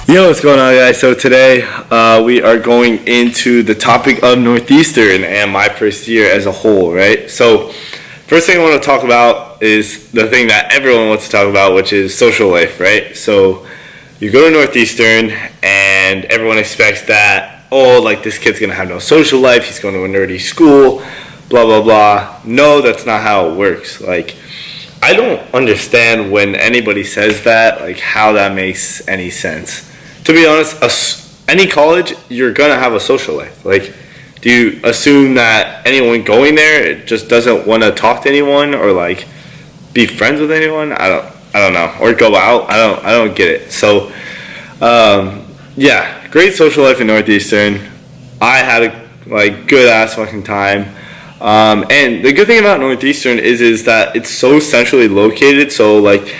Yo, what's going on, guys? So today we are going into the topic of Northeastern and my first year as a whole, right? So first thing I want to talk about is the thing that everyone wants to talk about, which is social life, right? So you go to Northeastern and everyone expects that, oh, like this kid's going to have no social life, he's going to a nerdy school, blah, blah, blah. No, that's not how it works. Like, I don't understand when anybody says that, like how that makes any sense. To be honest, any college, you're going to have a social life. Like, do you assume that anyone going there just doesn't want to talk to anyone or like be friends with anyone? I don't know. Or go out? I don't get it. So, yeah, great social life in Northeastern. I had a good ass fucking time. And the good thing about Northeastern is that it's so centrally located. So like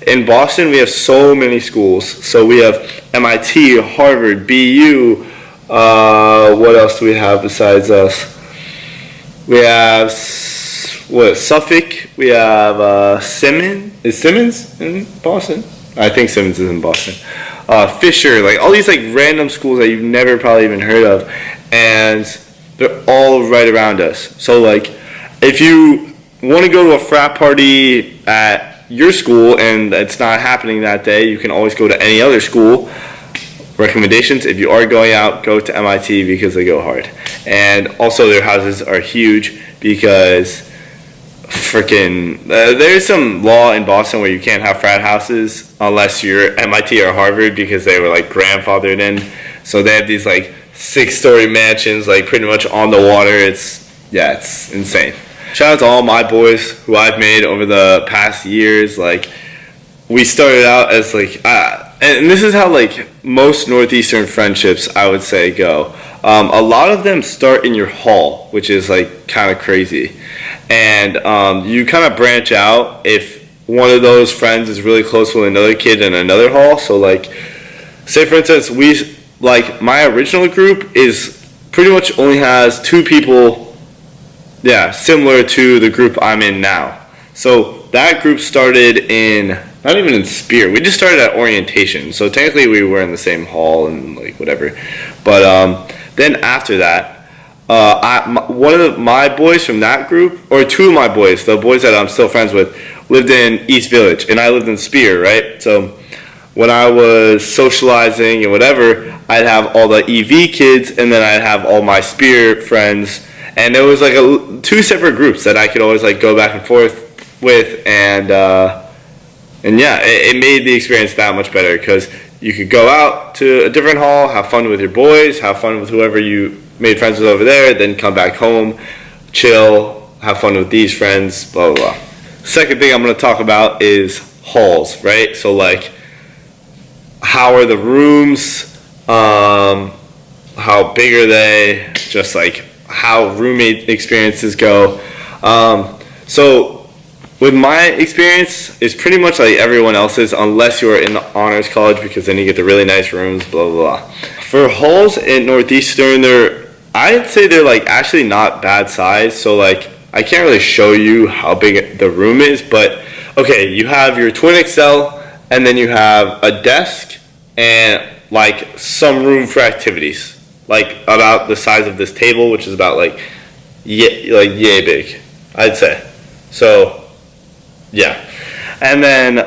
in Boston, we have so many schools. So we have MIT, Harvard, BU. What else do we have besides us? We have Suffolk. We have Simmons. Is Simmons in Boston? I think Simmons is in Boston. Fisher, like all these like random schools that you've never probably even heard of, and they're all right around us. So like, if you want to go to a frat party at your school and it's not happening that day, you can always go to any other school. Recommendations: if you are going out, go to MIT because they go hard, and also their houses are huge because there's some law in Boston where you can't have frat houses unless you're MIT or Harvard because they were like grandfathered in. So they have these like 6-story mansions, like pretty much on the water. It's insane. Shout out to all my boys who I've made over the past years. Like, we started out as like, and this is how like most Northeastern friendships, I would say, go. A lot of them start in your hall, which is like kind of crazy. And you kind of branch out if one of those friends is really close with another kid in another hall. So like, say for instance, my original group is pretty much only has 2 people, similar to the group I'm in now. So that group started not even in Spear. We just started at orientation. So technically we were in the same hall and like whatever. But then after that, one of my boys from that group, or 2 of my boys, the boys that I'm still friends with, lived in East Village and I lived in Spear, right? So when I was socializing and whatever, I'd have all the EV kids and then I'd have all my Spear friends. And there was like 2 separate groups that I could always like go back and forth with, and yeah, it made the experience that much better because you could go out to a different hall, have fun with your boys, have fun with whoever you made friends with over there, then come back home, chill, have fun with these friends, blah, blah, blah. Second thing I'm going to talk about is halls, right? So like, how are the rooms? How big are they? Just like how roommate experiences go. So with my experience, it's pretty much like everyone else's unless you're in the honors college because then you get the really nice rooms, blah, blah, blah. For halls in Northeastern, I'd say they're like actually not bad size. So like, I can't really show you how big the room is, but okay, you have your twin XL and then you have a desk and like some room for activities. Like about the size of this table, which is about yay big, I'd say. So, yeah. And then,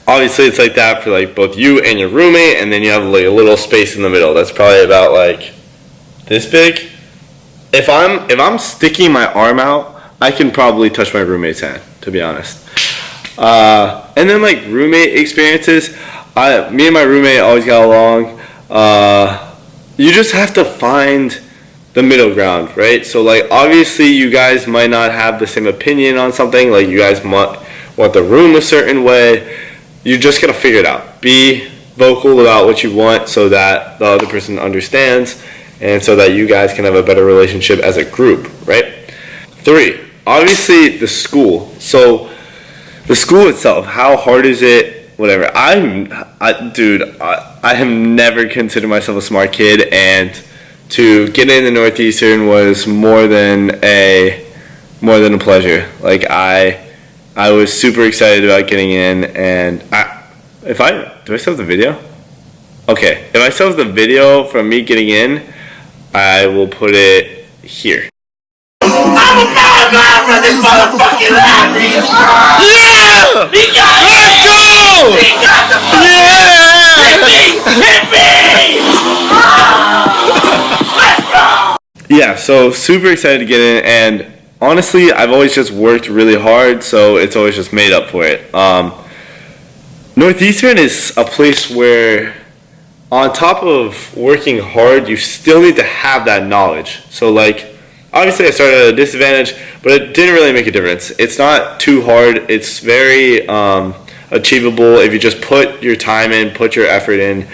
obviously it's like that for like both you and your roommate, and then you have like a little space in the middle. That's probably about like this big. If I'm sticking my arm out, I can probably touch my roommate's hand, to be honest. And then like roommate experiences, me and my roommate always got along. You just have to find the middle ground, right? So like obviously you guys might not have the same opinion on something, like you guys might want the room a certain way. You just gotta figure it out. Be vocal about what you want so that the other person understands and so that you guys can have a better relationship as a group, right? 3, obviously the school. So the school itself, how hard is it? Whatever. I have never considered myself a smart kid, and to get into Northeastern was more than a pleasure. Like I was super excited about getting in, and Do I still have the video? Okay, if I still have the video from me getting in, I will put it here. I'm a madman for this motherfucking lobby! Yeah! He got Let's go! He got the fucking Hit me! Let's go! Yeah, so super excited to get in, and honestly, I've always just worked really hard, so it's always just made up for it. Northeastern is a place where, on top of working hard, you still need to have that knowledge. So like, obviously I started at a disadvantage, but it didn't really make a difference. It's not too hard. It's very achievable if you just put your time in, put your effort in.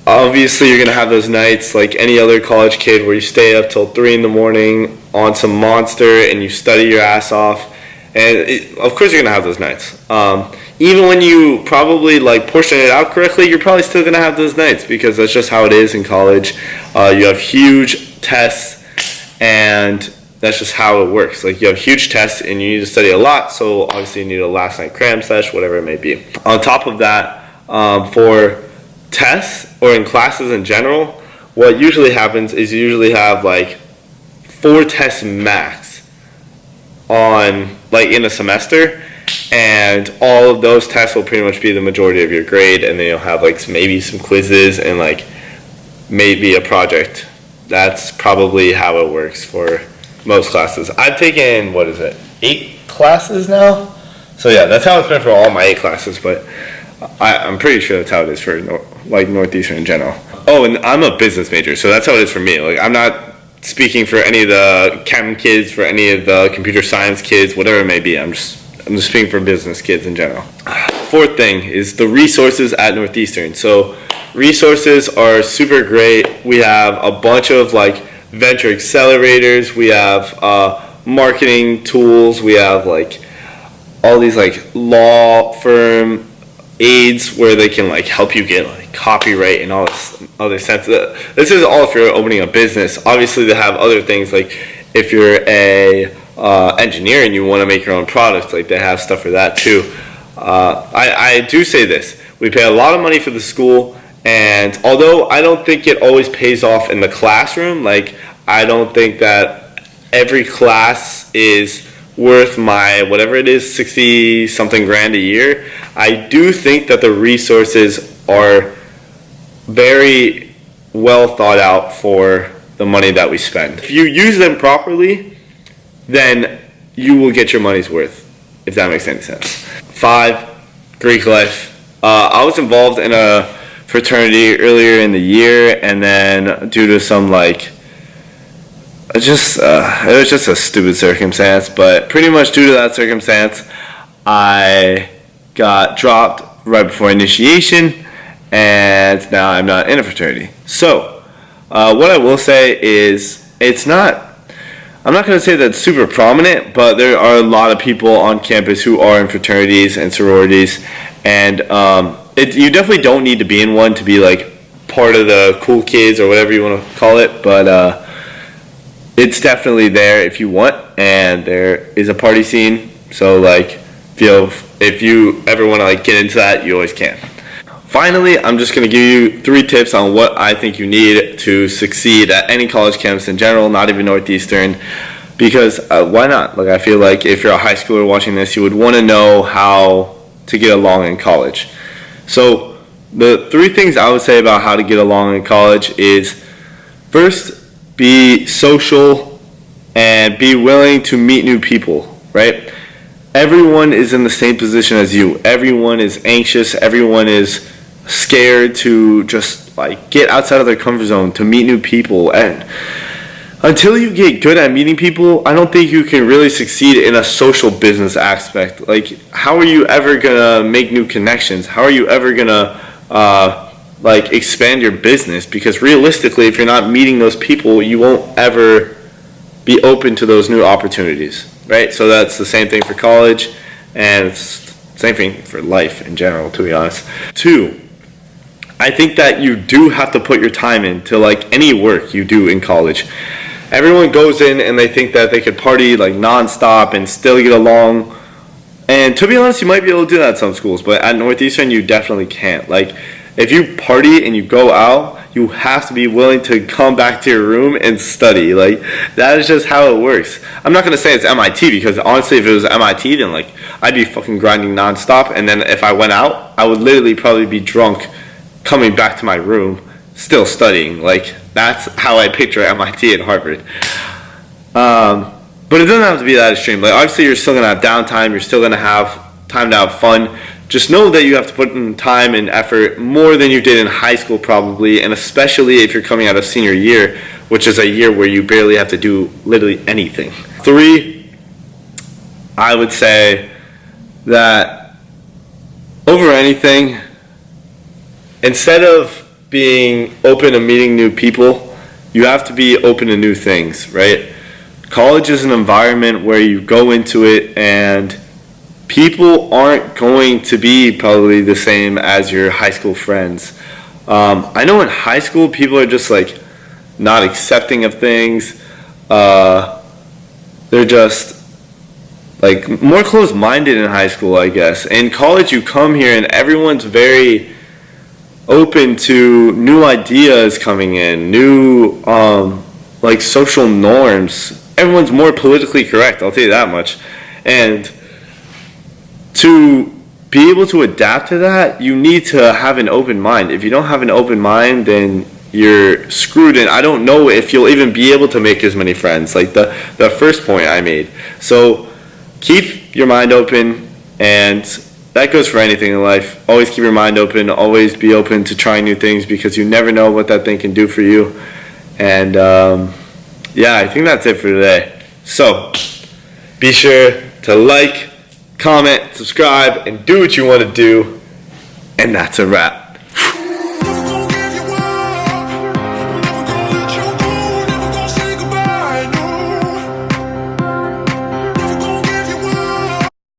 Obviously you're going to have those nights like any other college kid where you stay up till 3 in the morning on some monster and you study your ass off. And of course you're going to have those nights. Even when you probably like portion it out correctly, you're probably still going to have those nights because that's just how it is in college. You have huge tests, and that's just how it works. Like you have huge tests and you need to study a lot, so obviously you need a last night cram sesh, whatever it may be. On top of that, for tests or in classes in general, what usually happens is you usually have like 4 tests max on like in a semester. And all of those tests will pretty much be the majority of your grade, and then you'll have like maybe some quizzes and like maybe a project. That's probably how it works for most classes. I've taken, 8 classes now? So yeah, that's how it's been for all my 8 classes, but I'm pretty sure that's how it is for Northeastern in general. Oh, and I'm a business major, so that's how it is for me. Like I'm not speaking for any of the chem kids, for any of the computer science kids, whatever it may be. I'm just speaking for business kids in general. 4th thing is the resources at Northeastern. So resources are super great. We have a bunch of like venture accelerators. We have marketing tools. We have like all these like law firm aids where they can like help you get like copyright and all this other sense. This is all if you're opening a business. Obviously they have other things like if you're a engineer and you want to make your own products, like they have stuff for that too. I do say this, we pay a lot of money for the school, and although I don't think it always pays off in the classroom, like I don't think that every class is worth my whatever it is 60 something grand a year. I do think that the resources are very well thought out for the money that we spend. If you use them properly, then you will get your money's worth, if that makes any sense. 5, Greek life. I was involved in a fraternity earlier in the year, and then due to some like, it was just a stupid circumstance, but pretty much due to that circumstance, I got dropped right before initiation, and now I'm not in a fraternity. So, what I will say is, I'm not going to say that it's super prominent, but there are a lot of people on campus who are in fraternities and sororities, and you definitely don't need to be in one to be like part of the cool kids or whatever you want to call it, but it's definitely there if you want, and there is a party scene, so like if you ever want to like get into that, you always can. Finally, I'm just going to give you 3 tips on what I think you need to succeed at any college campus in general, not even Northeastern, because why not? Like I feel like if you're a high schooler watching this, you would want to know how to get along in college. So the 3 things I would say about how to get along in college is, first, be social and be willing to meet new people, right? Everyone is in the same position as you. Everyone is anxious. Everyone is scared to just like get outside of their comfort zone, to meet new people, and until you get good at meeting people, I don't think you can really succeed in a social business aspect. Like how are you ever gonna make new connections? How are you ever gonna like expand your business? Because realistically, if you're not meeting those people, you won't ever be open to those new opportunities, right? So that's the same thing for college, and it's the same thing for life in general, to be honest. 2, I think that you do have to put your time into like any work you do in college. Everyone goes in and they think that they could party like nonstop and still get along And to be honest, you might be able to do that at some schools, but at Northeastern, you definitely can't. Like, if you party and you go out, you have to be willing to come back to your room and study. Like, that is just how it works. I'm not going to say it's MIT, because honestly, if it was MIT, then, like, I'd be fucking grinding nonstop. And then if I went out, I would literally probably be drunk coming back to my room, still studying. Like, that's how I picture MIT and Harvard. But it doesn't have to be that extreme. Like, obviously, you're still going to have downtime. You're still going to have time to have fun. Just know that you have to put in time and effort more than you did in high school probably, and especially if you're coming out of senior year, which is a year where you barely have to do literally anything. 3, I would say that over anything, instead of being open to meeting new people, you have to be open to new things, right? College is an environment where you go into it and people aren't going to be probably the same as your high school friends. I know in high school people are just like not accepting of things. They're just like more closed-minded in high school, I guess. In college, you come here and everyone's very open to new ideas coming in, new like social norms. Everyone's more politically correct, I'll tell you that much. And to be able to adapt to that, you need to have an open mind. If you don't have an open mind, then you're screwed, and I don't know if you'll even be able to make as many friends, like the first point I made. So keep your mind open, and that goes for anything in life. Always keep your mind open, always be open to trying new things, because you never know what that thing can do for you. And yeah, I think that's it for today. So be sure to like, comment, subscribe, and do what you want to do. And that's a wrap.